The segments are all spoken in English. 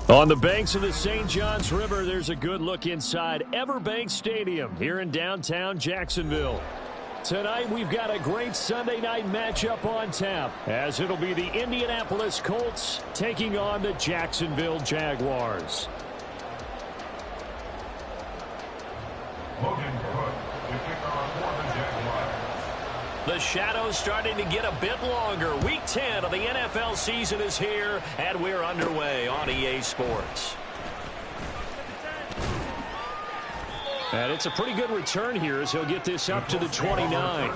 On the banks of the St. Johns River, there's a good look inside Everbank Stadium here in downtown Jacksonville. Tonight, we've got a great Sunday night matchup on tap, as it'll be the Indianapolis Colts taking on the Jacksonville Jaguars. The shadow's starting to get a bit longer. Week 10 of the NFL season is here, and we're underway on EA Sports. And it's a pretty good return here as he'll get this up to the 29.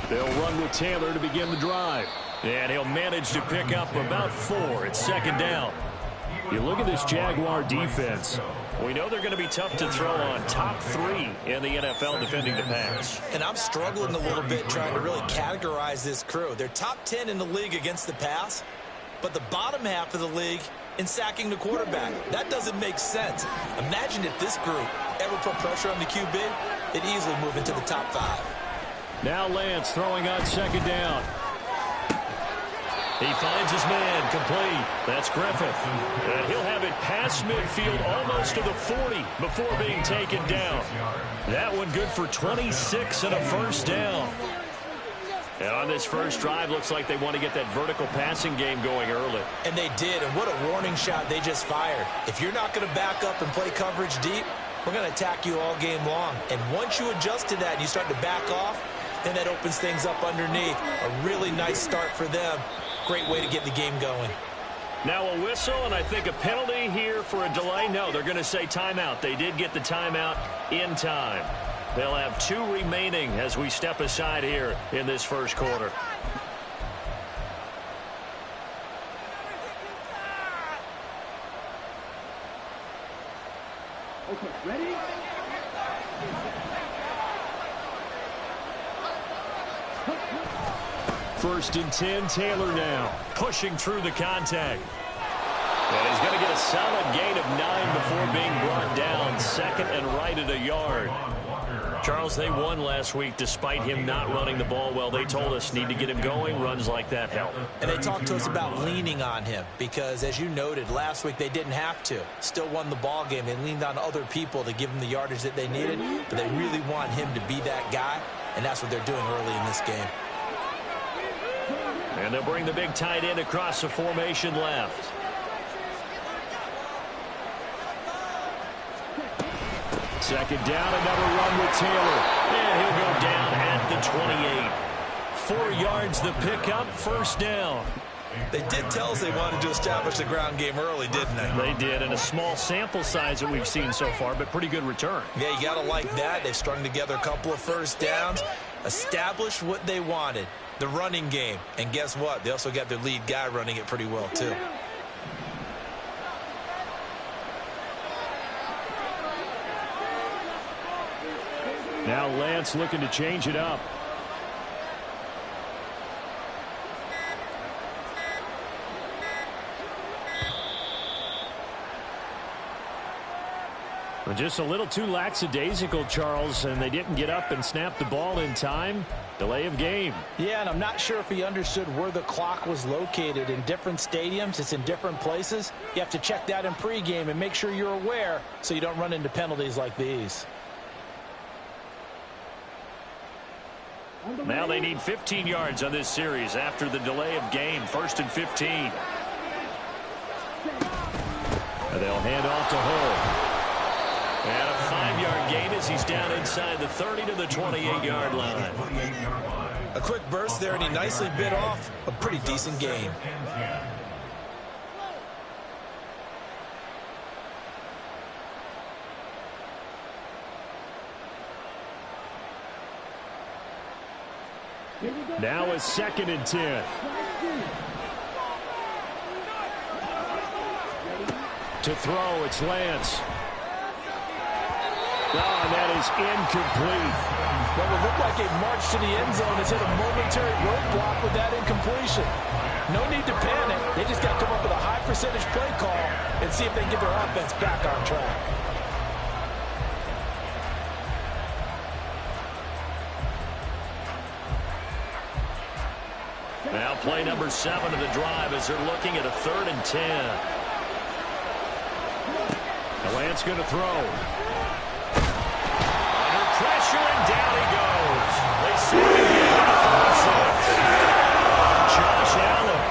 They'll run with Taylor to begin the drive. And he'll manage to pick up about 4. It's second down. You look at this Jaguar defense. We know they're going to be tough to throw on. Top 3 in the NFL defending the pass. And I'm struggling a little bit trying to really categorize this crew. They're top 10 in the league against the pass, but the bottom half of the league in sacking the quarterback. That doesn't make sense. Imagine if this group ever put pressure on the QB, they'd easily move into the top 5. Now Lance throwing on second down. He finds his man, complete. That's Griffith. And he'll have it past midfield almost to the 40 before being taken down. That one good for 26 and a first down. And on this first drive, looks like they want to get that vertical passing game going early. And they did, and what a warning shot they just fired. If you're not going to back up and play coverage deep, we're going to attack you all game long. And once you adjust to that and you start to back off, then that opens things up underneath. A really nice start for them. Great way to get the game going. Now a whistle, and I think a penalty here for a delay. No, they're going to say timeout. They did get the timeout in time. They'll have 2 remaining as we step aside here in this first quarter. Okay, ready? First and 10, Taylor now, pushing through the contact. And he's going to get a solid gain of 9 before being brought down. Second and right at a yard. Charles, they won last week despite him not running the ball well. They told us need to get him going. Runs like that help. And they talked to us about leaning on him because, as you noted, last week they didn't have to. Still won the ball game. They leaned on other people to give them the yardage that they needed, but they really want him to be that guy, and that's what they're doing early in this game. And they'll bring the big tight end across the formation left. Second down, another run with Taylor. And he'll go down at the 28. 4 yards the pickup, first down. They did tell us they wanted to establish the ground game early, didn't they? They did, and a small sample size that we've seen so far, but pretty good return. Yeah, you got to like that. They've strung together a couple of first downs, established what they wanted, the running game. And guess what? They also got their lead guy running it pretty well, too. Now Lance looking to change it up. Just a little too lackadaisical, Charles, and they didn't get up and snap the ball in time. Delay of game. Yeah, and I'm not sure if he understood where the clock was located. In different stadiums, it's in different places. You have to check that in pregame and make sure you're aware so you don't run into penalties like these. Now they need 15 yards on this series after the delay of game. First and 15. And they'll hand off to Hull. And a 5-yard gain as he's down inside the 30 to the 28-yard line. A quick burst there, and he nicely bit off a pretty decent gain. Now a second and 10. To throw, it's Lance. Oh, and that is incomplete. What would look like a march to the end zone has hit a momentary roadblock with that incompletion. No need to panic. They just got to come up with a high percentage play call and see if they can get their offense back on track. Now play number 7 of the drive as they're looking at a 3rd and 10. Lance going to throw. Under pressure, and down he goes. They sack him in the 46. Josh Allen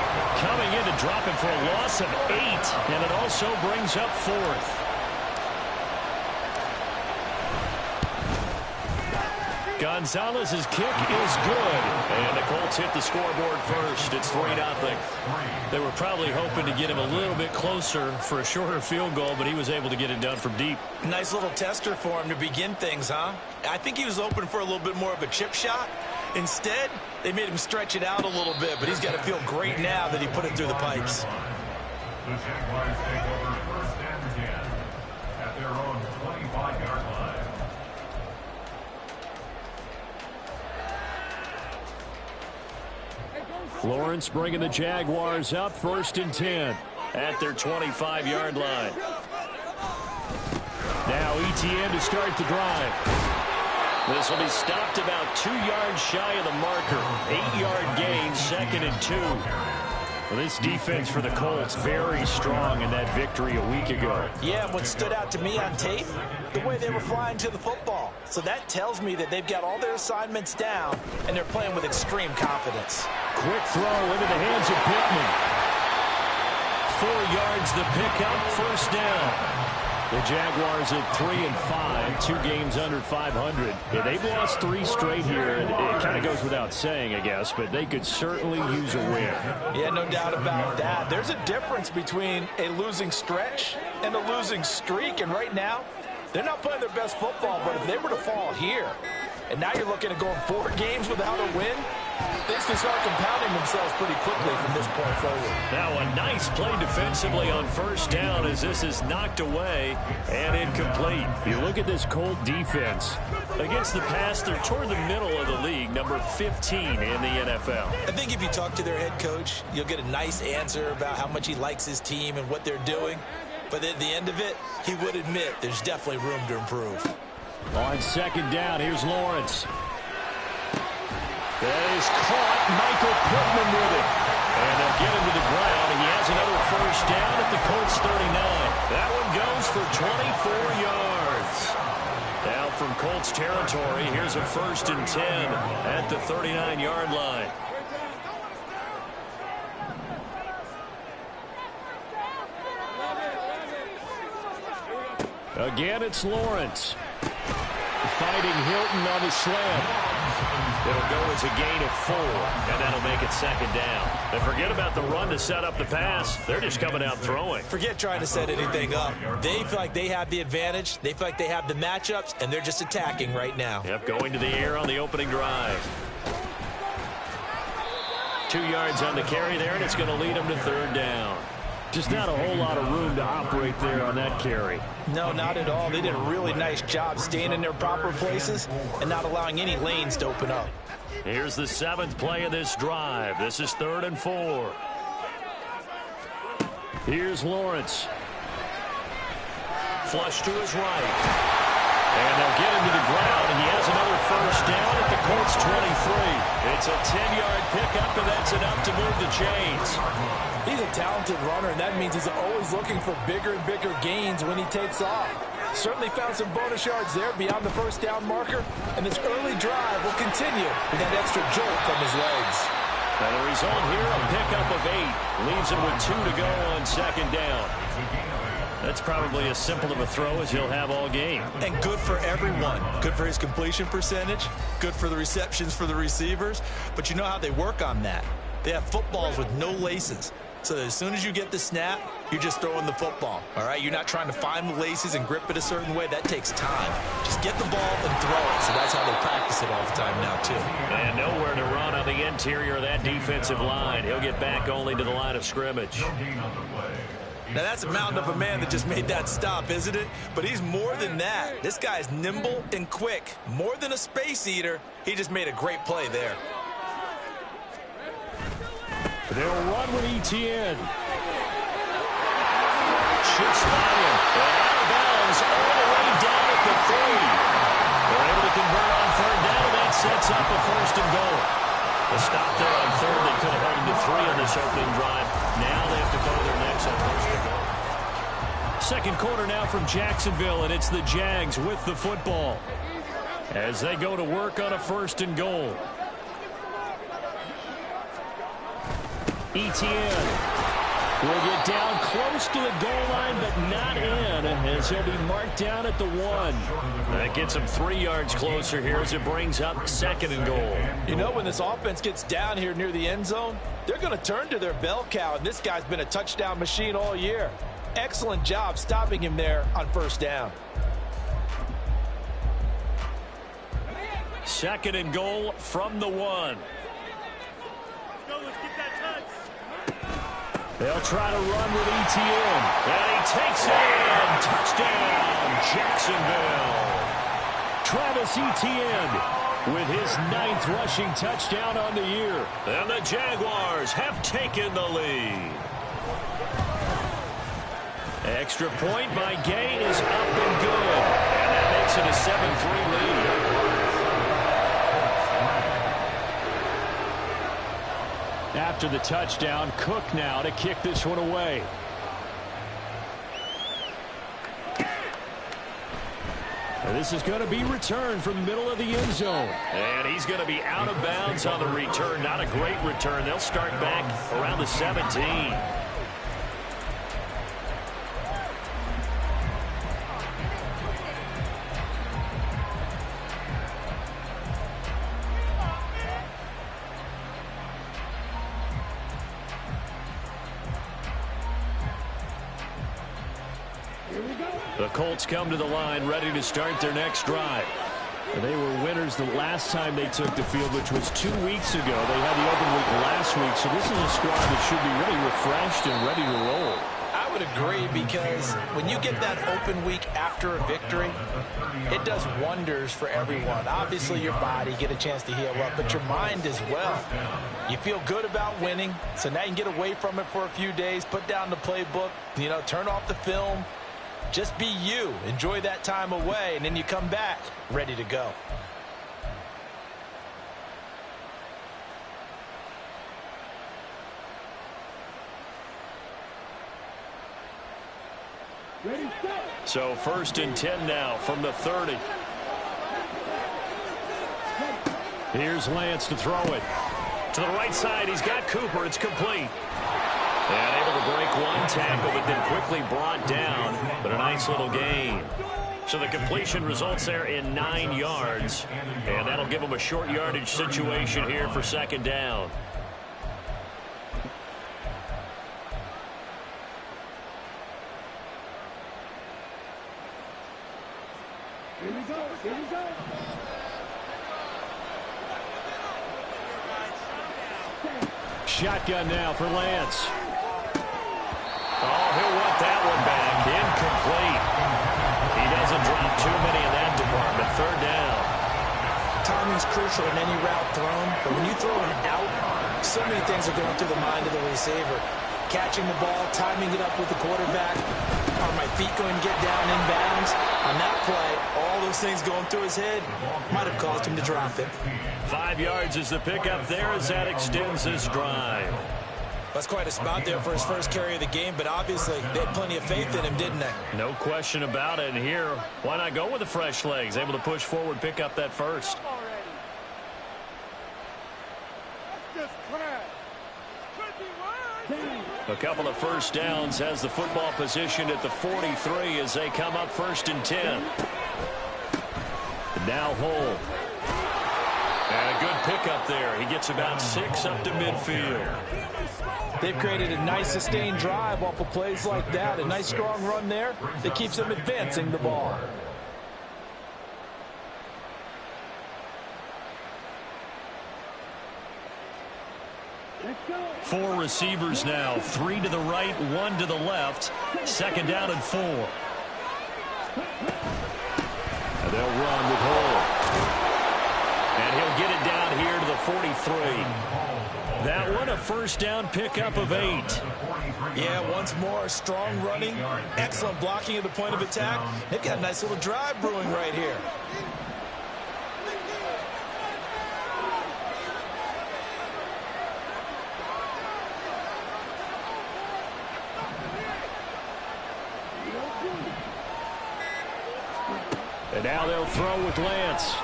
coming in to drop him for a loss of 8, and it also brings up 4th. Gonzalez's kick is good, and the Colts hit the scoreboard first. It's 3-0. They were probably hoping to get him a little bit closer for a shorter field goal, but he was able to get it done from deep. Nice little tester for him to begin things, huh? I think he was hoping for a little bit more of a chip shot. Instead, they made him stretch it out a little bit, but he's got to feel great now that he put it through the pipes. The Jaguars take over 1st and 10 at their own 25-yard line. Lawrence bringing the Jaguars up 1st and 10 at their 25-yard line. Now ETN to start the drive. This will be stopped about 2 yards shy of the marker. 8-yard gain, 2nd and 2. Well, this defense for the Colts very strong in that victory a week ago. Yeah, and what stood out to me on tape, the way they were flying to the football. So that tells me that they've got all their assignments down, and they're playing with extreme confidence. Quick throw into the hands of Pittman. 4 yards the pickup, 1st down. The Jaguars at 3-5, 2 games under 500. Yeah, they've lost 3 straight here. It kind of goes without saying, I guess, but they could certainly use a win. Yeah, no doubt about that. There's a difference between a losing stretch and a losing streak, and right now, they're not playing their best football, but if they were to fall here, and now you're looking at going 4 games without a win, things can start compounding themselves pretty quickly from this point forward. Now a nice play defensively on 1st down as this is knocked away and incomplete. You look at this Colt defense. Against the pass, they're toward the middle of the league, number 15 in the NFL. I think if you talk to their head coach, you'll get a nice answer about how much he likes his team and what they're doing. But at the end of it, he would admit there's definitely room to improve. On 2nd down, here's Lawrence. That is caught. Michael Pittman with it. And they'll get him to the ground. He has another 1st down at the Colts 39. That one goes for 24 yards. Now from Colts territory, here's a 1st and 10 at the 39-yard line. Again, it's Lawrence. Fighting Hilton on the slam. It'll go as a gain of 4, and that'll make it 2nd down. And forget about the run to set up the pass. They're just coming out throwing. Forget trying to set anything up. They feel like they have the advantage. They feel like they have the matchups, and they're just attacking right now. Yep, going to the air on the opening drive. 2 yards on the carry there, and it's going to lead them to 3rd down. Just not a whole lot of room to operate there on that carry. No, not at all. They did a really nice job staying in their proper places and not allowing any lanes to open up. Here's the 7th play of this drive. This is 3rd and 4. Here's Lawrence. Flush to his right. And they'll get him to the ground, and he has another 1st down at the Colts 23. It's a 10-yard pickup, and that's enough to move the chains. He's a talented runner, and that means he's always looking for bigger and bigger gains when he takes off. Certainly found some bonus yards there beyond the 1st down marker, and this early drive will continue with that extra jolt from his legs. And the result here, a pickup of 8. Leaves him with 2 to go on 2nd down. That's probably as simple of a throw as he'll have all game. And good for everyone. Good for his completion percentage. Good for the receptions for the receivers. But you know how they work on that. They have footballs with no laces. So that as soon as you get the snap, you're just throwing the football. All right? You're not trying to find the laces and grip it a certain way. That takes time. Just get the ball and throw it. So that's how they practice it all the time now, too. And nowhere to run on the interior of that defensive line. He'll get back only to the line of scrimmage. Now, that's a mountain of a man that just made that stop, isn't it? But he's more than that. This guy's nimble and quick. More than a space eater, he just made a great play there. They'll run with ETN. Shoots by him. And out of bounds all the way down at the 3. They're able to convert on third down, and that sets up a 1st and goal. The stop there on third. They could have held him to 3 on this opening drive. Now they have to go to their necks on 1st and goal. Second quarter now from Jacksonville, and it's the Jags with the football as they go to work on a 1st and goal. ETN will get down close to the goal line, but not in, as he'll be marked down at the 1. That gets him 3 yards closer here as it brings up 2nd and goal. You know, when this offense gets down here near the end zone, they're going to turn to their bell cow, and this guy's been a touchdown machine all year. Excellent job stopping him there on 1st down. 2nd and goal from the 1. They'll try to run with ETN. And he takes it in. Touchdown, Jacksonville. Travis Etienne with his 9th rushing touchdown on the year. And the Jaguars have taken the lead. Extra point by Gain is up and good. And that makes it a 7-3 lead. After the touchdown, Cook now to kick this one away. And this is going to be returned from the middle of the end zone. And he's going to be out of bounds on the return. Not a great return. They'll start back around the 17. The Colts come to the line ready to start their next drive. They were winners the last time they took the field, which was 2 weeks ago. They had the open week last week, so this is a squad that should be really refreshed and ready to roll. I would agree, because when you get that open week after a victory, it does wonders for everyone. Obviously, your body get a chance to heal up, but your mind as well. You feel good about winning, so now you can get away from it for a few days, put down the playbook, turn off the film. Just be you. Enjoy that time away, and then you come back ready to go. So 1st and 10 now from the 30. Here's Lance to throw it. To the right side, he's got Cooper. It's complete. And able to break one tackle, but then quickly brought down. But a nice little gain. So the completion results there in 9 yards. And that'll give them a short yardage situation here for 2nd down. Here we go. Here we go. Shotgun now for Lance. Oh, he'll want that one back. Incomplete. He doesn't drop too many in that department. 3rd down. Timing's crucial in any route thrown, but when you throw an out, so many things are going through the mind of the receiver. Catching the ball, timing it up with the quarterback. Are my feet going to get down in bounds? On that play, all those things going through his head might have caused him to drop it. 5 yards is the pickup there as that extends this drive. That's quite a spot there for his first carry of the game, but obviously they had plenty of faith in him, didn't they? No question about it. And here, why not go with the fresh legs? Able to push forward, pick up that first. A couple of first downs, has the football positioned at the 43 as they come up 1st and 10. Now Hull. And a good pickup there. He gets about 6 up to midfield. They've created a nice sustained drive off of plays like that. A nice strong run there that keeps them advancing the ball. Four receivers now. 3 to the right, 1 to the left. Second down and 4. And they'll run with Hall. And he'll get it down here to the 43. That one a first down pickup of 8. Yeah, once more, strong running, excellent blocking at the point of attack. They've got a nice little drive brewing right here. And now they'll throw with Lance.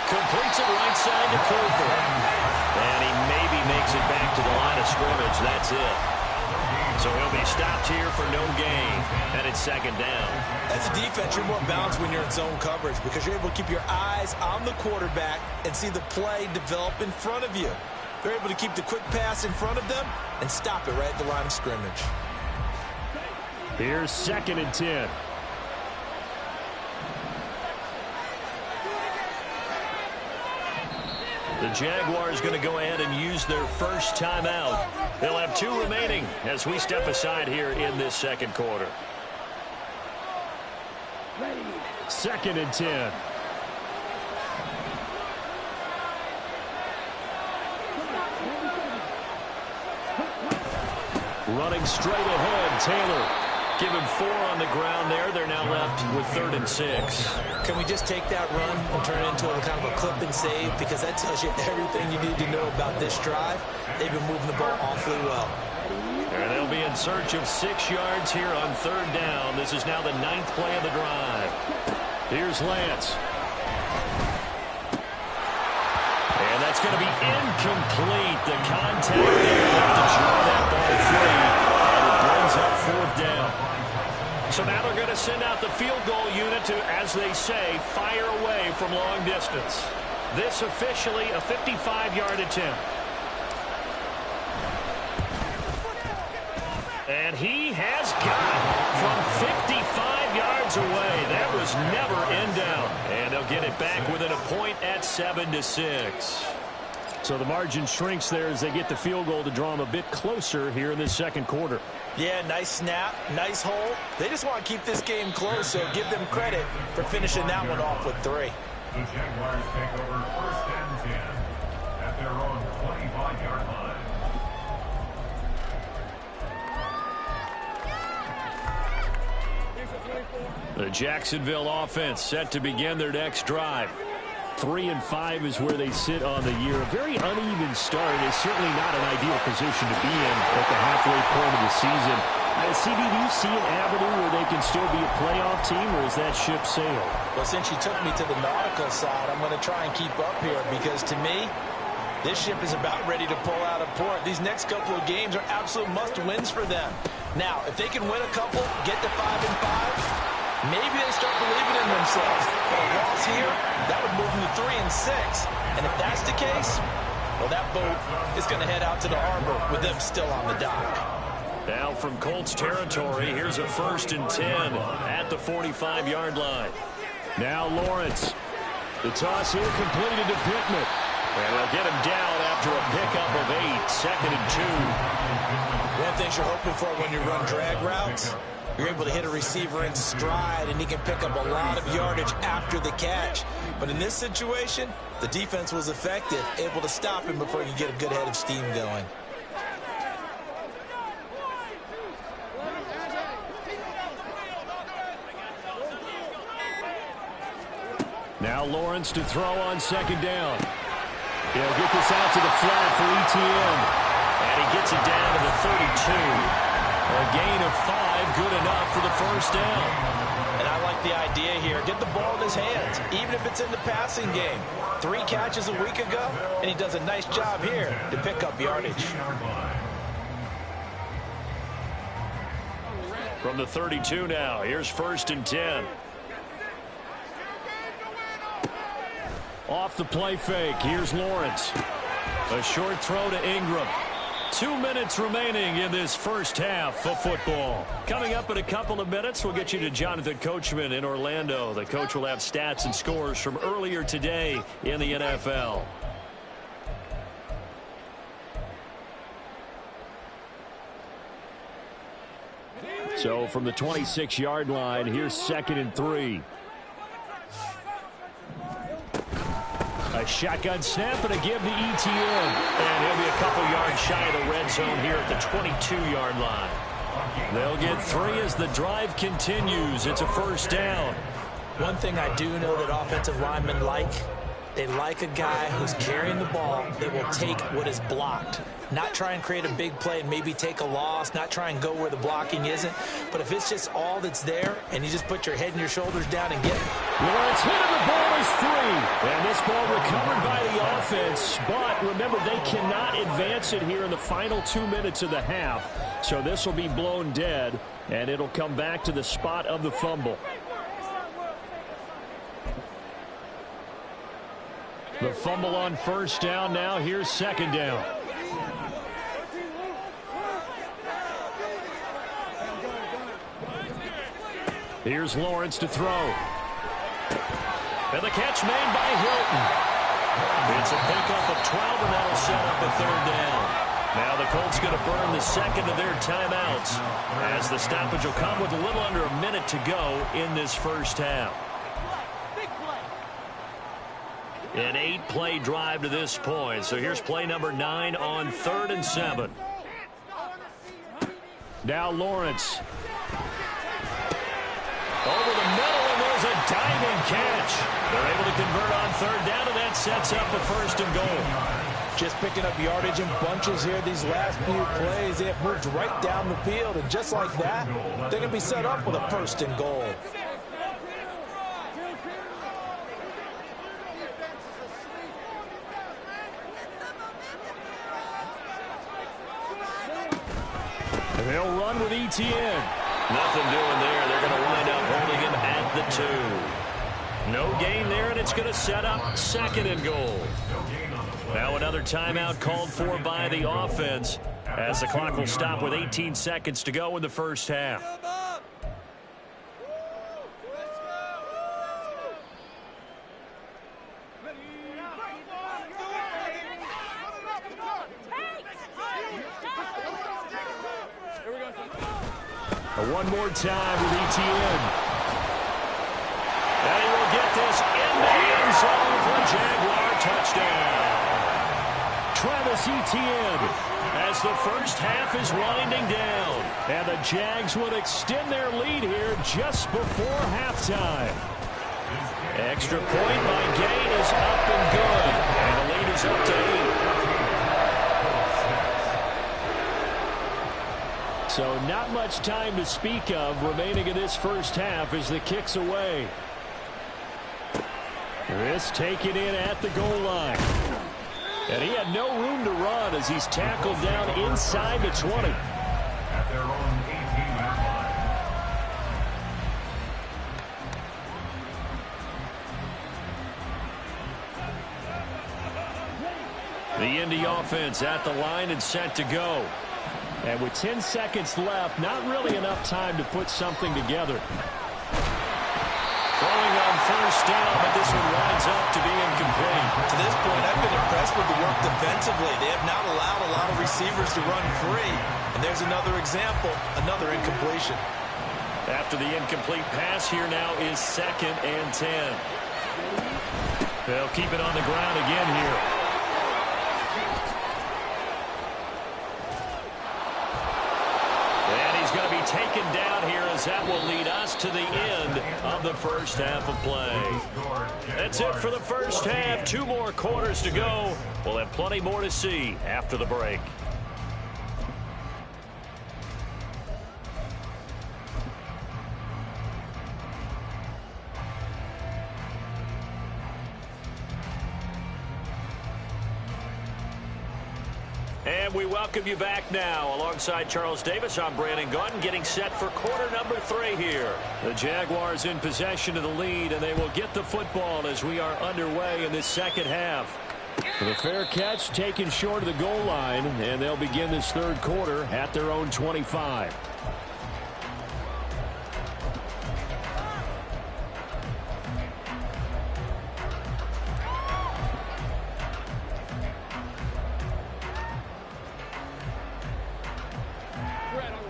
Completes it right side to Cooper. And he maybe makes it back to the line of scrimmage. That's it. So he'll be stopped here for no gain. And it's second down. As a defense, you're more balanced when you're in zone coverage because you're able to keep your eyes on the quarterback and see the play develop in front of you. They're able to keep the quick pass in front of them and stop it right at the line of scrimmage. Here's second and 10. The Jaguars going to go ahead and use their first timeout. They'll have 2 remaining as we step aside here in this second quarter. Second and 10. Running straight ahead, Taylor. Give him 4 on the ground there. They're now left with 3rd and 6. Can we just take that run and turn it into a kind of a clip and save? Because that tells you everything you need to know about this drive. They've been moving the ball awfully well. And they'll be in search of 6 yards here on 3rd down. This is now the 9th play of the drive. Here's Lance. And that's going to be incomplete. The contact there left to draw that ball free. And it brings up 4th down. So now they're going to send out the field goal unit to, as they say, fire away from long distance. This officially a 55-yard attempt. And he has got it from 55 yards away. That was never in doubt. And they'll get it back within a point at 7-6. So the margin shrinks there as they get the field goal to draw them a bit closer here in this second quarter. Yeah, nice snap, nice hole. They just want to keep this game close, so give them credit for finishing that one off with 3. The Jaguars take over 1st and 10 at their own 25-yard line. The Jacksonville offense set to begin their next drive. 3-5 is where they sit on the year. A very uneven start. It's certainly not an ideal position to be in at the halfway point of the season. CD, do you see an avenue where they can still be a playoff team, or is that ship sailed? Well, since you took me to the nautical side, I'm going to try and keep up here because, to me, this ship is about ready to pull out of port. These next couple of games are absolute must-wins for them. Now, if they can win a couple, get to 5-5, maybe they start believing in themselves. But a loss here, that would move them to 3-6. And if that's the case, well, that boat is going to head out to the harbor with them still on the dock. Now from Colts territory, here's a 1st and 10 at the 45-yard line. Now Lawrence. The toss here completed to Pittman. And they'll get him down after a pickup of 8, 2nd and 2. One thing you're hoping for when you run drag routes, you're able to hit a receiver in stride, and he can pick up a lot of yardage after the catch. But in this situation, the defense was effective, able to stop him before he could get a good head of steam going. Now Lawrence to throw on 2nd down. He'll get this out to the flat for ETN. And he gets it down to the 32. A gain of 5, good enough for the 1st down. And I like the idea here. Get the ball in his hands, even if it's in the passing game. 3 catches a week ago, and he does a nice job here to pick up yardage. From the 32 now, here's 1st and 10. Off the play fake, here's Lawrence. A short throw to Ingram. 2 minutes remaining in this first half of football. Coming up in a couple of minutes, we'll get you to Jonathan Coachman in Orlando. The coach will have stats and scores from earlier today in the NFL. So from the 26-yard line, here's 2nd and 3. A shotgun snap and a give to Etienne. And he'll be a couple yards shy of the red zone here at the 22-yard line. They'll get 3 as the drive continues. It's a first down. One thing I do know that offensive linemen like, they like a guy who's carrying the ball that will take what is blocked. Not try and create a big play and maybe take a loss, not try and go where the blocking isn't. But if it's just all that's there and you just put your head and your shoulders down and get it. Lawrence hit and the ball is free. And this ball recovered by the offense. But remember, they cannot advance it here in the final 2 minutes of the half. So this will be blown dead, and it'll come back to the spot of the fumble. The fumble on first down now. Here's 2nd down. Here's Lawrence to throw. And the catch made by Hilton. It's a pickup of 12, and that'll set up a 3rd down. Now the Colts going to burn the second of their timeouts as the stoppage will come with a little under a minute to go in this first half. An 8-play drive to this point. So here's play number 9 on 3rd and 7. Now Lawrence. Over the middle, and there's a diving catch. They're able to convert on 3rd down, and that sets up a 1st and goal. Just picking up yardage in bunches here these last few plays. They have moved right down the field, and just like that, they're going to be set up with a 1st and goal. They'll run with Etienne. Nothing doing there. They're going to wind up holding him at the 2. No gain there, and it's going to set up 2nd and goal. Now another timeout called for by the offense as the clock will stop with 18 seconds to go in the first half. One more time with Etienne. And he will get this in the end zone for a Jaguar touchdown. Travis Etienne as the first half is winding down. And the Jags would extend their lead here just before halftime. Extra point by Gain is up and good. And the lead is up to 8. So not much time to speak of remaining in this first half as the kick's away. This taken in at the goal line. And he had no room to run as he's tackled down inside the 20. At their own 18-yard line. The Indy offense at the line and set to go. And with 10 seconds left, not really enough time to put something together. Throwing on first down, but this one winds up to be incomplete. To this point, I've been impressed with the work defensively. They have not allowed a lot of receivers to run free. And there's another example, another incompletion. After the incomplete pass, here now is 2nd and 10. They'll keep it on the ground again here. Going to be taken down here as that will lead us to the end of the first half of play. That's it for the first half. 2 more quarters to go. We'll have plenty more to see after the break. And we welcome you back now. Alongside Charles Davis, I'm Brandon Gaudin, getting set for quarter number 3 here. The Jaguars in possession of the lead, and they will get the football as we are underway in this second half. The fair catch taken short of the goal line, and they'll begin this third quarter at their own 25.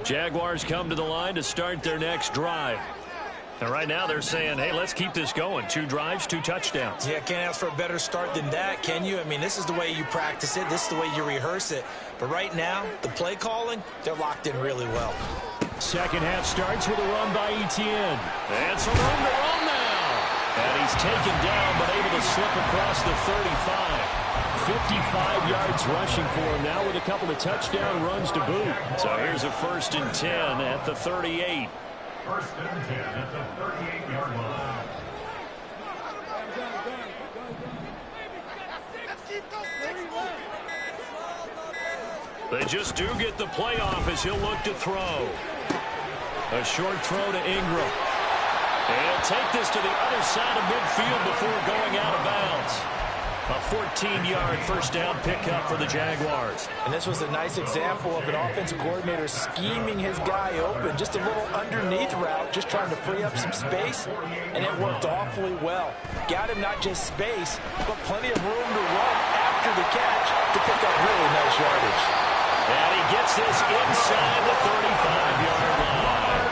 Jaguars come to the line to start their next drive. And right now they're saying, hey, let's keep this going. 2 drives, 2 touchdowns. Yeah, can't ask for a better start than that, can you? I mean, this is the way you practice it. This is the way you rehearse it. But right now, the play calling, they're locked in really well. Second half starts with a run by Etienne. And some room to run now. And he's taken down, but able to slip across the 35. 55 yards rushing for him now with a couple of touchdown runs to boot. So here's a 1st and 10 at the 38. 1st and 10 at the 38-yard line. They just do get the playoff as he'll look to throw. A short throw to Ingram. And take this to the other side of midfield before going out of bounds. A 14-yard first down pickup for the Jaguars. And this was a nice example of an offensive coordinator scheming his guy open. Just a little underneath route, just trying to free up some space, and it worked awfully well. Got him not just space, but plenty of room to run after the catch to pick up really nice yardage. And he gets this inside the 35-yard line.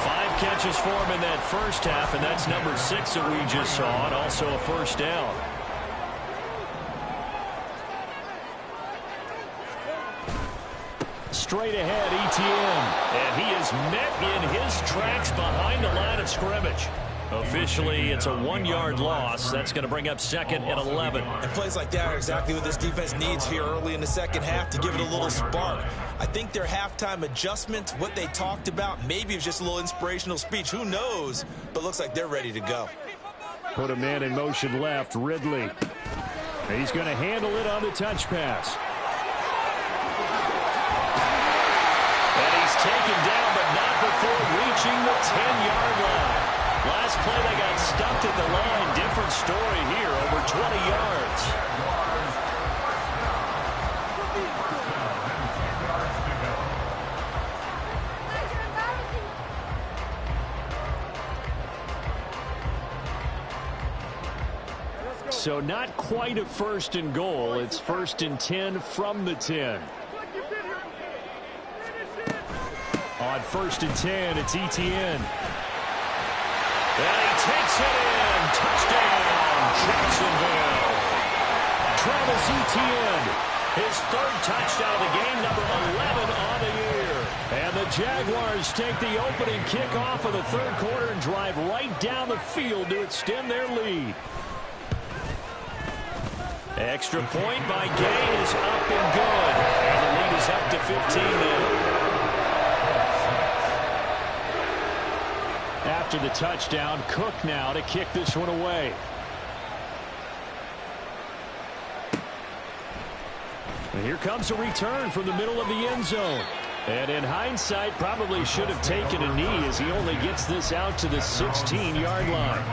5 catches for him in that first half, and that's number 6 that we just saw, and also a first down. Straight ahead, Etienne. And he is met in his tracks behind the line of scrimmage. Officially, it's a 1-yard loss. That's going to bring up 2nd and 11. And plays like that are exactly what this defense needs here early in the second half to give it a little spark. I think their halftime adjustments, what they talked about, maybe it's just a little inspirational speech. Who knows? But looks like they're ready to go. Put a man in motion left, Ridley. He's going to handle it on the touch pass. Taken down, but not before reaching the 10-yard line. Last play, they got stuffed at the line. Different story here, over 20 yards. So not quite a 1st and goal. It's 1st and 10 from the 10. On 1st and 10, it's Etienne. And he takes it in. Touchdown, Jacksonville. Travis Etienne, his 3rd touchdown of the game, number 11 on the year. And the Jaguars take the opening kickoff of the 3rd quarter and drive right down the field to extend their lead. Extra point by Gay is up and good. And the lead is up to 15 now. After the touchdown, Cook now to kick this one away. And here comes a return from the middle of the end zone. And in hindsight, probably should have taken a knee as he only gets this out to the 16-yard line.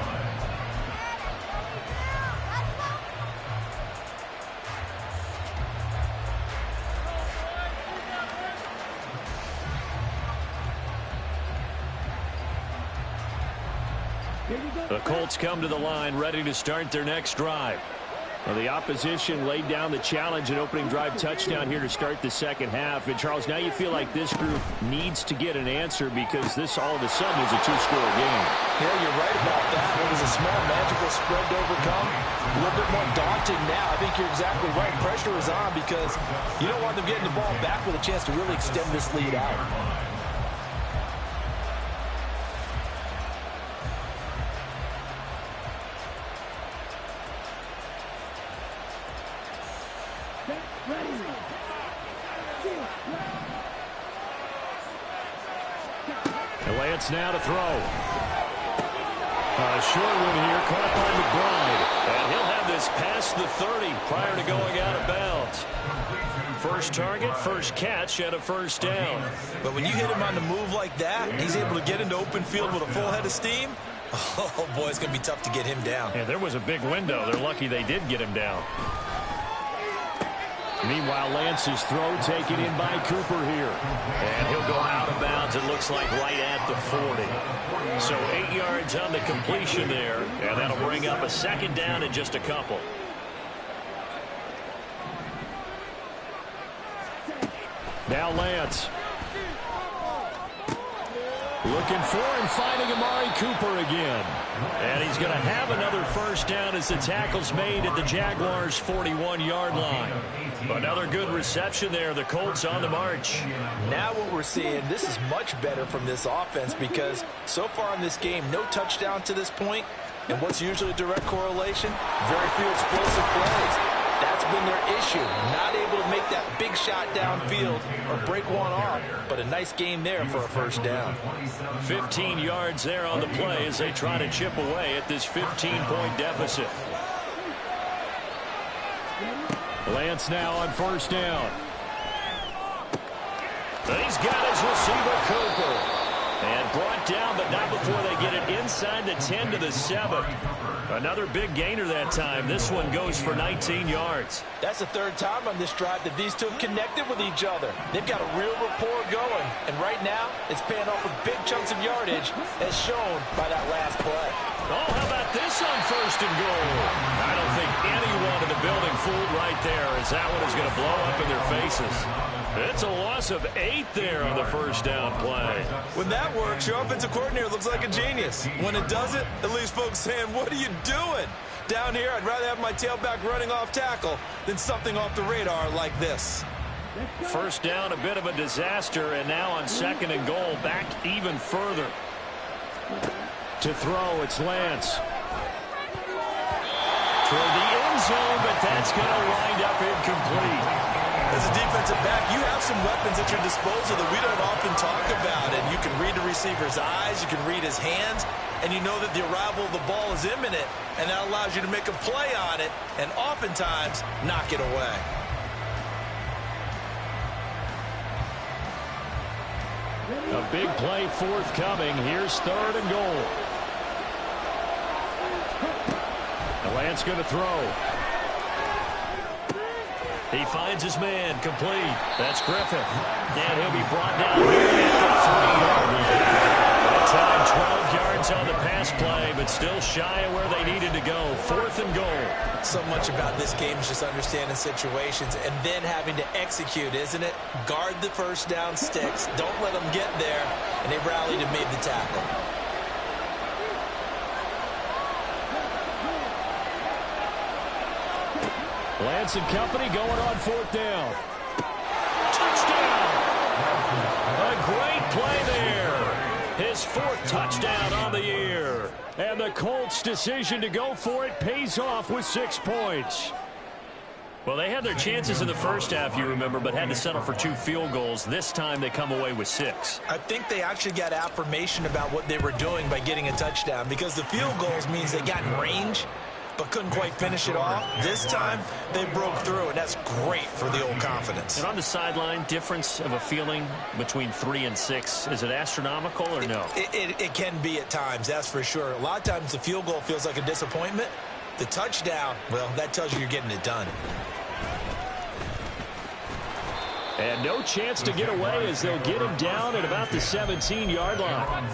The Colts come to the line ready to start their next drive. Well, the opposition laid down the challenge and opening drive touchdown here to start the second half. And, Charles, now you feel like this group needs to get an answer because this all of a sudden is a 2-score game. Yeah, you're right about that. It was a small, magical spread to overcome. A little bit more daunting now. I think you're exactly right. Pressure is on because you don't want them getting the ball back with a chance to really extend this lead out. And Lance now to throw. A short one here, caught by McBride. And he'll have this past the 30 prior to going out of bounds. First target, first catch, and a first down. But when you hit him on the move like that, he's able to get into open field with a full head of steam. Oh, boy, it's going to be tough to get him down. Yeah, there was a big window. They're lucky they did get him down. Meanwhile, Lance's throw taken in by Cooper here. And he'll go out of bounds, it looks like, right at the 40. So 8 yards on the completion there, and that'll bring up a second down in just a couple. Now Lance. Looking for and finding Amari Cooper again. And he's going to have another first down as the tackle's made at the Jaguars' 41-yard line. Another good reception there. The Colts on the march. Now what we're seeing, this is much better from this offense because so far in this game, no touchdown to this point. And what's usually a direct correlation? Very few explosive plays. That's been their issue. Not able to make that big shot downfield or break one off. But a nice game there for a first down. 15 yards there on the play as they try to chip away at this 15-point deficit. Lance now on first down. He's got his receiver, Cooper. And brought down, but not before they get it inside the 10 to the 7. Another big gainer that time. This one goes for 19 yards. That's the third time on this drive that these two have connected with each other. They've got a real rapport going. And right now, it's paying off with big chunks of yardage as shown by that last play. Oh, how about this on first and goal? I don't think anyone in the building fooled right there as that one is going to blow up in their faces. It's a loss of 8 there on the first down play. When that works, your offensive coordinator looks like a genius. When it doesn't, it leaves folks saying, what are you doing? Down here, I'd rather have my tailback running off tackle than something off the radar like this. First down, a bit of a disaster, and now on second and goal, back even further. To throw, it's Lance. Toward the end zone, but that's going to wind up incomplete. As a defensive back, you have some weapons at your disposal that we don't often talk about. And you can read the receiver's eyes, you can read his hands, and you know that the arrival of the ball is imminent, and that allows you to make a play on it and oftentimes knock it away. A big play forthcoming. Here's third and goal. Lance going to throw. He finds his man, complete. That's Griffith. And he'll be brought down here at the 3-yard line. That time, 12 yards on the pass play, but still shy of where they needed to go. Fourth and goal. So much about this game is just understanding situations and then having to execute, isn't it? Guard the first down sticks. Don't let them get there. And they rallied and made the tackle. Lance and company going on fourth down. Touchdown! A great play there. His fourth touchdown on the year. And the Colts' decision to go for it pays off with 6 points. Well, they had their chances in the first half, you remember, but had to settle for 2 field goals. This time they come away with 6. I think they actually got affirmation about what they were doing by getting a touchdown because the field goals means they got in range but couldn't quite finish it off. This time, they broke through, and that's great for the old confidence. And on the sideline, difference of a feeling between 3 and 6, is it astronomical or no? It can be at times, that's for sure. A lot of times the field goal feels like a disappointment. The touchdown, well, that tells you you're getting it done. And no chance to get away as they'll get him down at about the 17-yard line.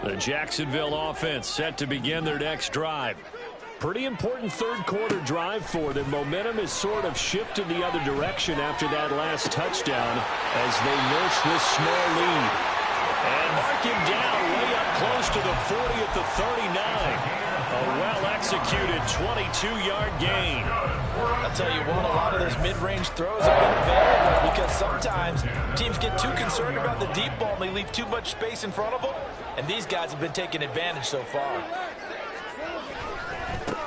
The Jacksonville offense set to begin their next drive. Pretty important third quarter drive for them. Momentum has sort of shifted the other direction after that last touchdown as they nurse this small lead. And mark him down way up close to the 40 at the 39. A well-executed 22-yard gain. I'll tell you what, a lot of those mid-range throws have been available because sometimes teams get too concerned about the deep ball and they leave too much space in front of them. And these guys have been taking advantage so far.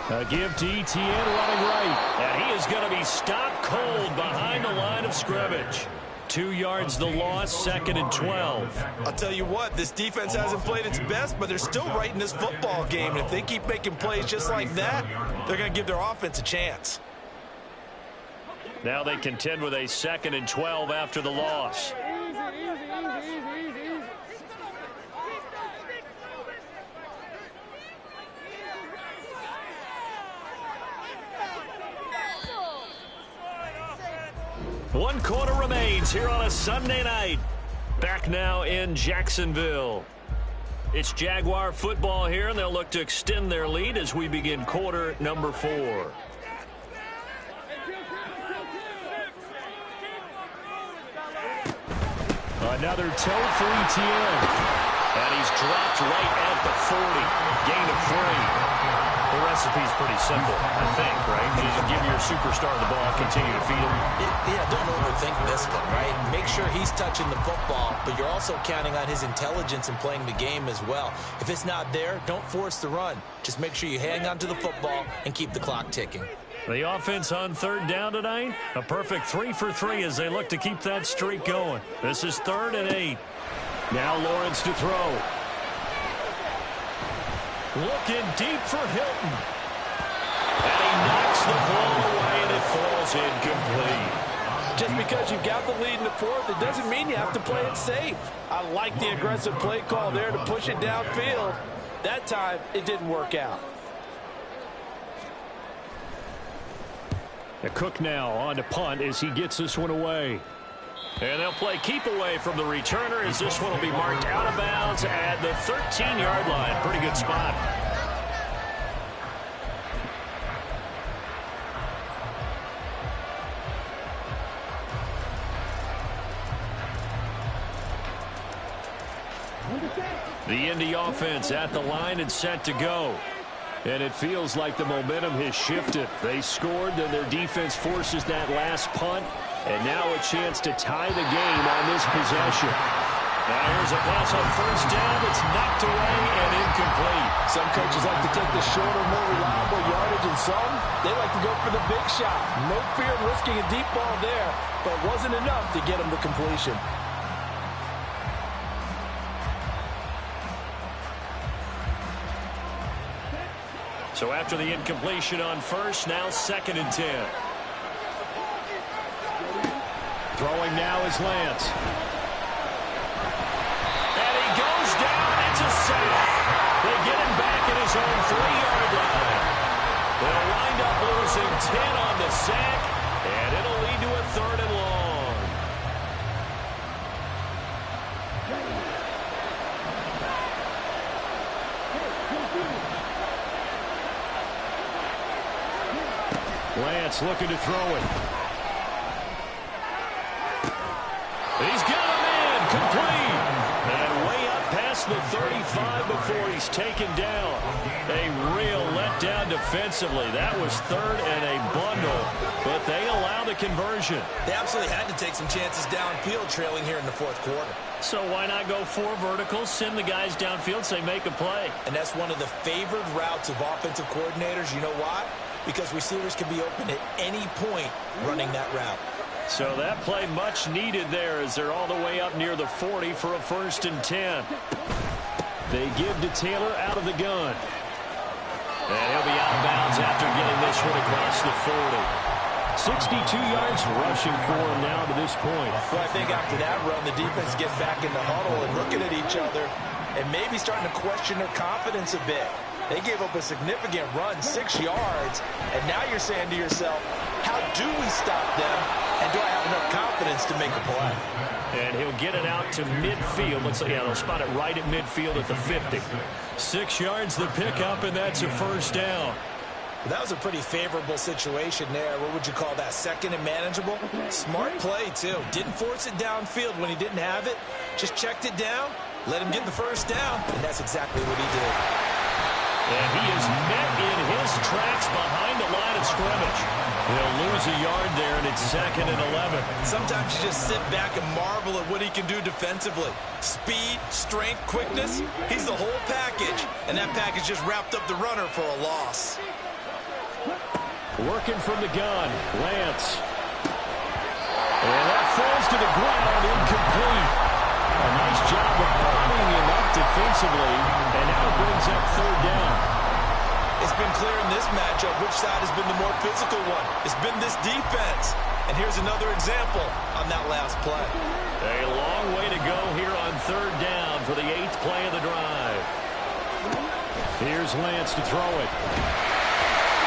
A give to ETN running right. And he is going to be stopped cold behind the line of scrimmage. 2 yards the loss, second and 12. I'll tell you what, this defense hasn't played its best, but they're still right in this football game. And if they keep making plays just like that, they're going to give their offense a chance. Now they contend with a second and 12 after the loss. One quarter remains here on a Sunday night. Back now in Jacksonville. It's Jaguar football here, and they'll look to extend their lead as we begin quarter number 4. Another toe for ETN. And he's dropped right at the 40. Gain of 3. The recipe's pretty simple, I think, right? You just give your superstar the ball, continue to feed him. Yeah, don't overthink this one, right? Make sure he's touching the football, but you're also counting on his intelligence in playing the game as well. If it's not there, don't force the run. Just make sure you hang on to the football and keep the clock ticking. The offense on third down tonight, a perfect 3 for 3 as they look to keep that streak going. This is 3rd and 8. Now Lawrence to throw. Looking deep for Hilton. And he knocks the ball away, and it falls incomplete. Just because you've got the lead in the 4th, it doesn't mean you have to play it safe. I like the aggressive play call there to push it downfield. That time, it didn't work out. Cook now on to punt as he gets this one away. And they'll play keep away from the returner as this one will be marked out of bounds at the 13-yard line. Pretty good spot. The Indy offense at the line and set to go. And it feels like the momentum has shifted. They scored, then their defense forces that last punt. And now a chance to tie the game on this possession. Now here's a pass on first down that's knocked away and incomplete. Some coaches like to take the shorter, more reliable yardage, and some, they like to go for the big shot. No fear of risking a deep ball there, but it wasn't enough to get him to completion. So after the incompletion on first, now 2nd and 10. Throwing now is Lance. And he goes down. It's a sack. They get him back at his own 3-yard line. They'll wind up losing 10 on the sack, and it'll lead to a 3rd and long. Lance looking to throw it. He's got a man complete. And way up past the 35 before he's taken down. A real letdown defensively. That was 3rd and a bundle, but they allow the conversion. They absolutely had to take some chances downfield trailing here in the 4th quarter. So why not go 4 verticals, send the guys downfield, say make a play. And that's one of the favored routes of offensive coordinators. You know why? Because receivers can be open at any point running that route. So that play much needed there as they're all the way up near the 40 for a 1st and 10. They give to Taylor out of the gun. And he'll be out of bounds after getting this one across the 40. 62 yards rushing for him now to this point. Well, I think after that run, the defense gets back in the huddle and looking at each other and maybe starting to question their confidence a bit. They gave up a significant run, 6 yards, and now you're saying to yourself, how do we stop them, and do I have enough confidence to make a play? And he'll get it out to midfield. Looks like, yeah, they'll spot it right at midfield at the 50. 6 yards the pickup, and that's a 1st down. That was a pretty favorable situation there. What would you call that? 2nd and manageable? Smart play, too. Didn't force it downfield when he didn't have it. Just checked it down, let him get the 1st down, and that's exactly what he did. And he is met in his tracks behind the line of scrimmage. He'll lose a yard there, and it's 2nd and 11. Sometimes you just sit back and marvel at what he can do defensively. Speed, strength, quickness, he's the whole package. And that package just wrapped up the runner for a loss. Working from the gun, Lance. And that falls to the ground, incomplete. A nice job of bombing him up defensively, and now it brings up 3rd down. It's been clear in this matchup which side has been the more physical one. It's been this defense. And here's another example on that last play. A long way to go here on 3rd down for the 8th play of the drive. Here's Lance to throw it.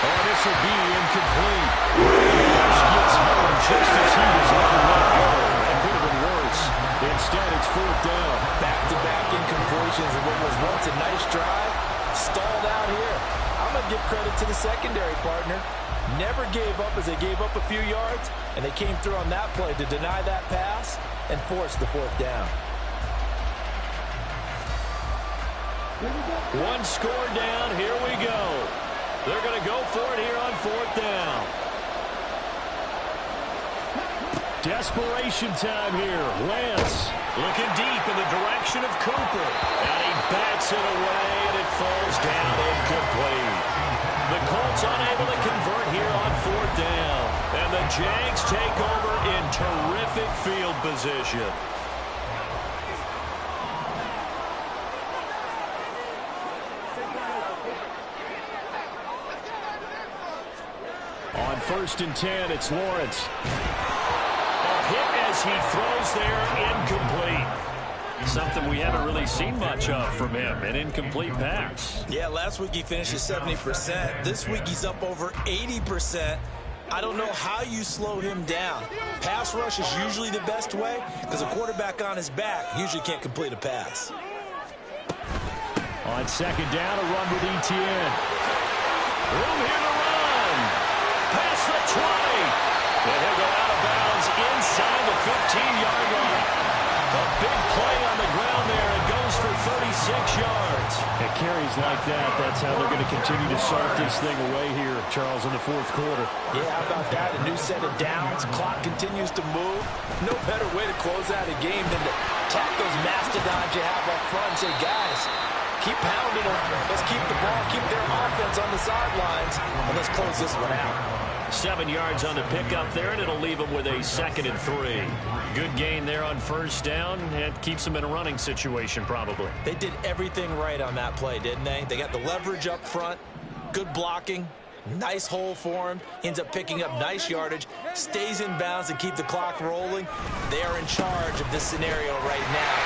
Oh, this will be incomplete. Rush gets home just as he was letting let go. That could have been worse. Instead, it's 4th down. Back-to-back incompletions of what was once few yards, and they came through on that play to deny that pass and force the fourth down. One score down. Here we go. They're going to go for it here on fourth down. Desperation time here. Lance looking deep in the direction of Cooper. And he bats it away, and it falls down incomplete. The Colts unable to convert here on fourth down. And the Jags take over in terrific field position. On 1st and 10, it's Lawrence. A hit as he throws there, incomplete. Something we haven't really seen much of from him, an incomplete pass. Yeah, last week he finished at 70%. This week he's up over 80%. I don't know how you slow him down. Pass rush is usually the best way because a quarterback on his back usually can't complete a pass. On 2nd down, a run with Etienne. Room here to run. Past the 20. And he'll go out of bounds inside the 15-yard line. A big play on the ground there. It goes for 36 yards. It carries like that. That's how they're going to continue to salt this thing away here, Charles, in the fourth quarter. Yeah, how about that? A new set of downs. Clock continues to move. No better way to close out a game than to tap those mastodons you have up front and say, guys, keep pounding them. Let's keep the ball, keep their offense on the sidelines, and let's close this one out. 7 yards on the pickup there, and it'll leave them with a 2nd and 3. Good gain there on 1st down, and keeps them in a running situation probably. They did everything right on that play, didn't they? They got the leverage up front, good blocking, nice hole for him. He ends up picking up nice yardage, stays in bounds and keep the clock rolling. They are in charge of this scenario right now.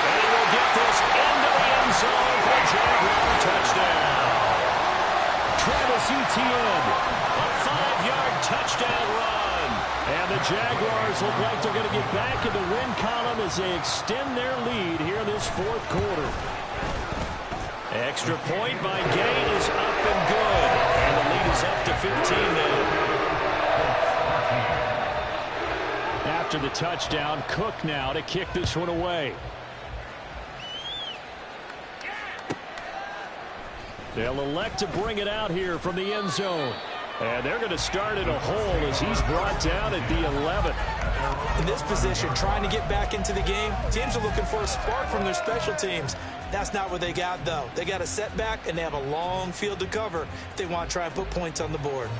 And he will get this into the end zone for a Jaguar touchdown. Travis Etienne, a 5-yard touchdown run. And the Jaguars look like they're going to get back in the win column as they extend their lead here in this fourth quarter. Extra point by Gain is up and good. And the lead is up to 15 now. After the touchdown, Cook now to kick this one away. They'll elect to bring it out here from the end zone. And they're going to start in a hole as he's brought down at the 11. In this position, trying to get back into the game, teams are looking for a spark from their special teams. That's not what they got, though. They got a setback, and they have a long field to cover if they want to try and put points on the board.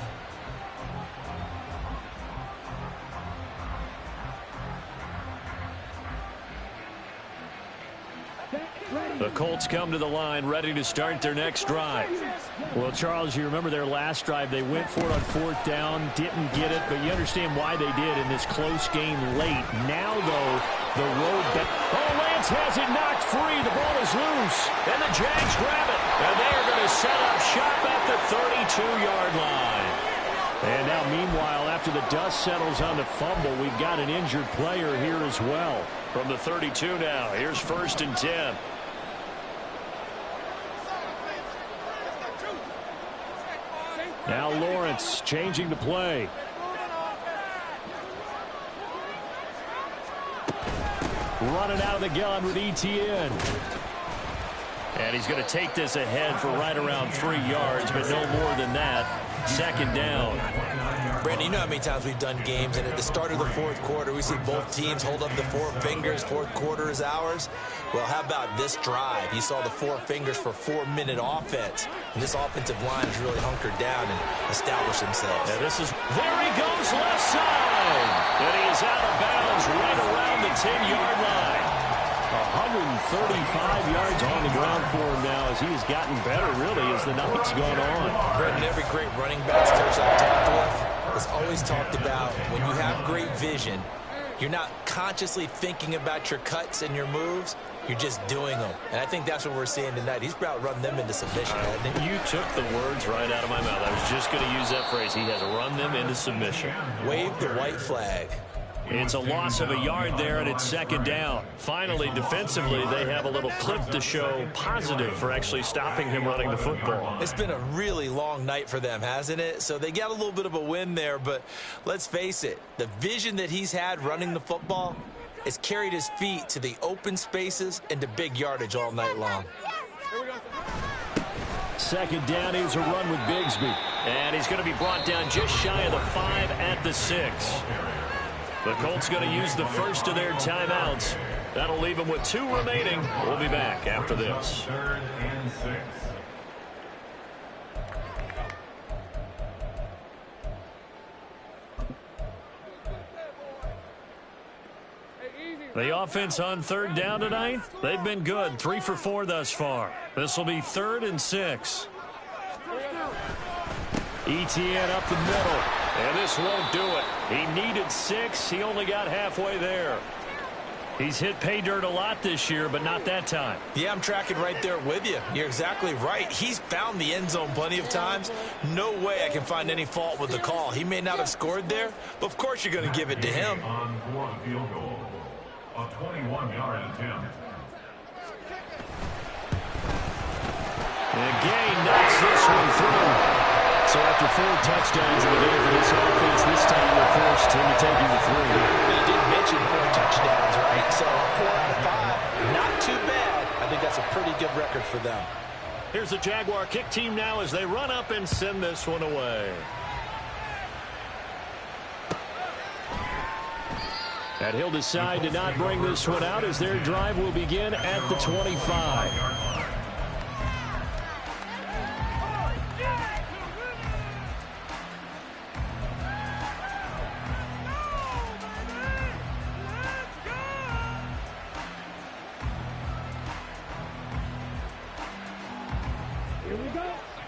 The Colts come to the line ready to start their next drive. Well, Charles, you remember their last drive. They went for it on 4th down, didn't get it, but you understand why they did in this close game late. Now, though, the road back. Oh, Lance has it knocked free. The ball is loose, and the Jags grab it. And they are going to set up shop at the 32-yard line. And now, meanwhile, after the dust settles on the fumble, we've got an injured player here as well. From the 32 now, here's 1st and 10. Now Lawrence changing the play. Running out of the gun with Etienne. And he's going to take this ahead for right around 3 yards, but no more than that. 2nd down. Brandon, you know how many times we've done games, and at the start of the fourth quarter, we see both teams hold up the 4 fingers. Fourth quarter is ours. Well, how about this drive? You saw the 4 fingers for 4-minute offense. And this offensive line has really hunkered down and established themselves. And this is, there he goes, left side. And he is out of bounds right around the 10-yard line. 135 yards on the ground for him now as he has gotten better, really, as the night's gone on. Brandon, every great running back's coach I've talked with has always talked about when you have great vision, you're not consciously thinking about your cuts and your moves. You're just doing them. And I think that's what we're seeing tonight. He's about run them into submission, hasn't he? You took the words right out of my mouth. I was just going to use that phrase. He has run them into submission. Wave the white flag. It's a loss of a yard there, and it's second down. Finally, defensively, they have a little clip to show positive for actually stopping him running the football. It's been a really long night for them, hasn't it? So they got a little bit of a win there, but let's face it, the vision that he's had running the football has carried his feet to the open spaces and to big yardage all night long. Second down, he's a run with Bigsby. And he's going to be brought down just shy of the 5 at the 6. The Colts going to use the first of their timeouts. That'll leave them with 2 remaining. We'll be back after this. 3rd and 6. The offense on 3rd down tonight, they've been good. 3 for 4 thus far. This will be 3rd and 6. ETN up the middle, and this won't do it. He needed 6. He only got halfway there. He's hit pay dirt a lot this year, but not that time. Yeah, I'm tracking right there with you. You're exactly right. He's found the end zone plenty of times. No way I can find any fault with the call. He may not have scored there, but of course you're going to give it to him. On for the field goal. A 21-yard attempt. And Gay knocks this one through. So after 4 touchdowns in the game for this offense, this time they're forced into taking the 3. You did mention 4 touchdowns, right? So 4 out of 5, not too bad. I think that's a pretty good record for them. Here's the Jaguar kick team now as they run up and send this one away. And he'll decide to not bring this one out as their drive will begin at the 25.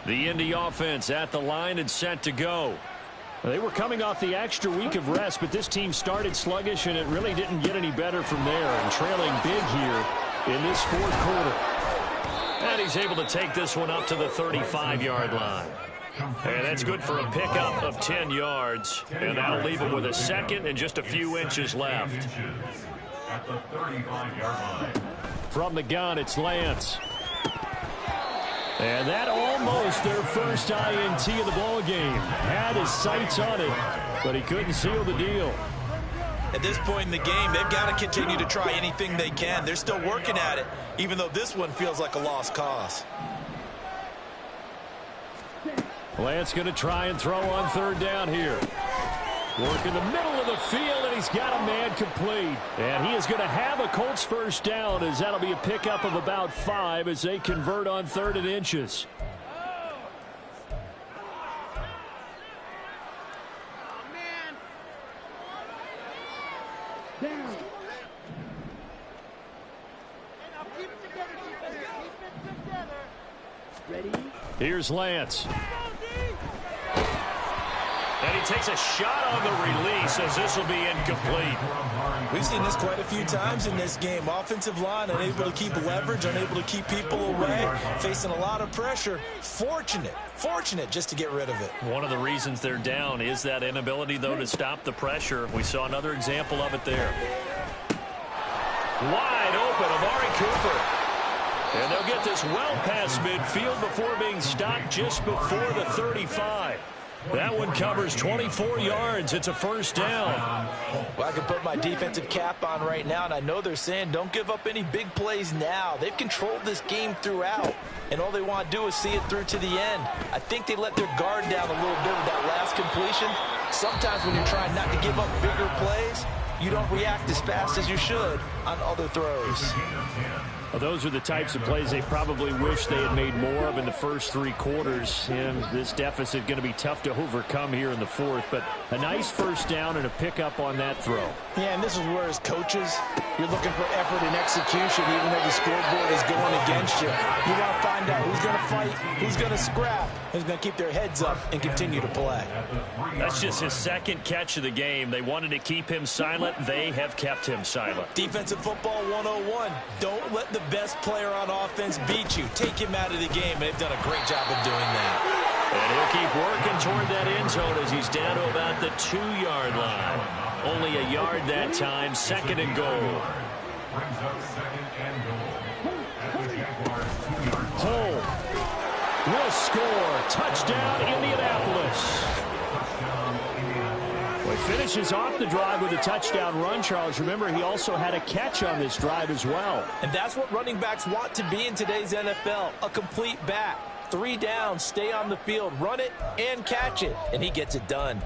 The Indy offense at the line and set to go. They were coming off the extra week of rest, but this team started sluggish, and it really didn't get any better from there, and trailing big here in this 4th quarter. And he's able to take this one up to the 35-yard line. And that's good for a pickup of 10 yards, and that'll leave him with a 2nd and just a few inches left. At the 35-yard line. From the gun, it's Lance. And that almost their first INT of the ball game. Had his sights on it, but he couldn't seal the deal. At this point in the game, they've got to continue to try anything they can. They're still working at it, even though this one feels like a lost cause. Lance going to try and throw on 3rd down here. Work in the middle of the field, and he's got a man complete. And he is going to have a Colts first down, as that'll be a pickup of about 5 as they convert on 3rd and inches. Down. Ready? Here's Lance. And he takes a shot on the release as this will be incomplete. We've seen this quite a few times in this game. Offensive line unable to keep leverage, unable to keep people away, facing a lot of pressure. Fortunate just to get rid of it. One of the reasons they're down is that inability, though, to stop the pressure. We saw another example of it there. Wide open, Amari Cooper. And they'll get this well past midfield before being stopped just before the 35. That one covers 24 yards. It's a first down. Well, I can put my defensive cap on right now, and I know they're saying don't give up any big plays now. They've controlled this game throughout, and all they want to do is see it through to the end. I think they let their guard down a little bit with that last completion. Sometimes when you're trying not to give up bigger plays, you don't react as fast as you should on other throws. Well, those are the types of plays they probably wish they had made more of in the first 3 quarters. And this deficit going to be tough to overcome here in the 4th. But a nice first down and a pickup on that throw. Yeah, and this is where as coaches, you're looking for effort and execution even though the scoreboard is going against you. You want to find out who's going to fight, who's going to scrap, who's going to keep their heads up and continue to play. That's just his 2nd catch of the game. They wanted to keep him silent. They have kept him silent. Defensive football 101. Don't let the best player on offense beat you. Take him out of the game, and they've done a great job of doing that. And he'll keep working toward that end zone as he's down to about the 2-yard line. Only a yard that time, 2nd and goal. Brings up 2nd and goal. At the Jaguars' 2-yard line. Hole will score. Touchdown, Indianapolis. Touchdown, Indianapolis. Well, he finishes off the drive with a touchdown run, Charles. Remember, he also had a catch on this drive as well. And that's what running backs want to be in today's NFL, a complete back. 3 downs, stay on the field, run it, and catch it. And he gets it done.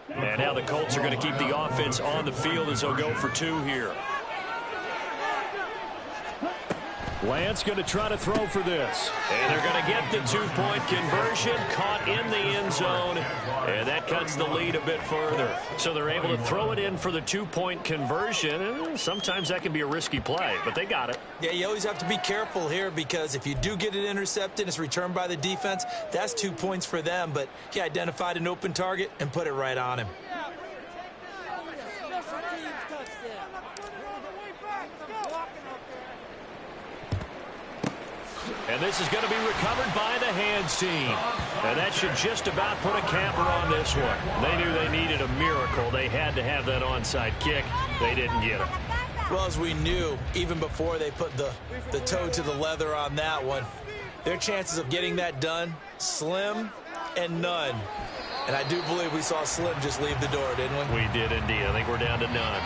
And now the Colts are going to keep the offense on the field as they'll go for 2 here. Lance going to try to throw for this. And they're going to get the 2-point conversion, caught in the end zone, and that cuts the lead a bit further. So they're able to throw it in for the 2-point conversion. Sometimes that can be a risky play, but they got it. Yeah, you always have to be careful here because if you do get it intercepted, it's returned by the defense, that's 2 points for them. But he identified an open target and put it right on him. And this is going to be recovered by the hands team. And that should just about put a capper on this one. They knew they needed a miracle. They had to have that onside kick. They didn't get it. Well, as we knew, even before they put the toe to the leather on that one, their chances of getting that done, slim and none. And I do believe we saw Slim just leave the door, didn't we? We did indeed. I think we're down to none.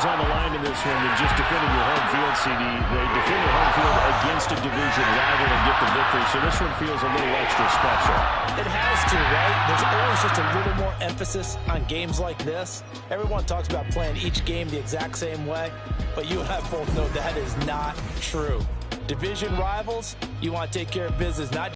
On the line in this one than just defending your home field, CD. They defend their home field against a division rival and get the victory, so this one feels a little extra special. It has to, right? There's always just a little more emphasis on games like this. Everyone talks about playing each game the exact same way, but you and I both know that is not true. Division rivals, you want to take care of business, not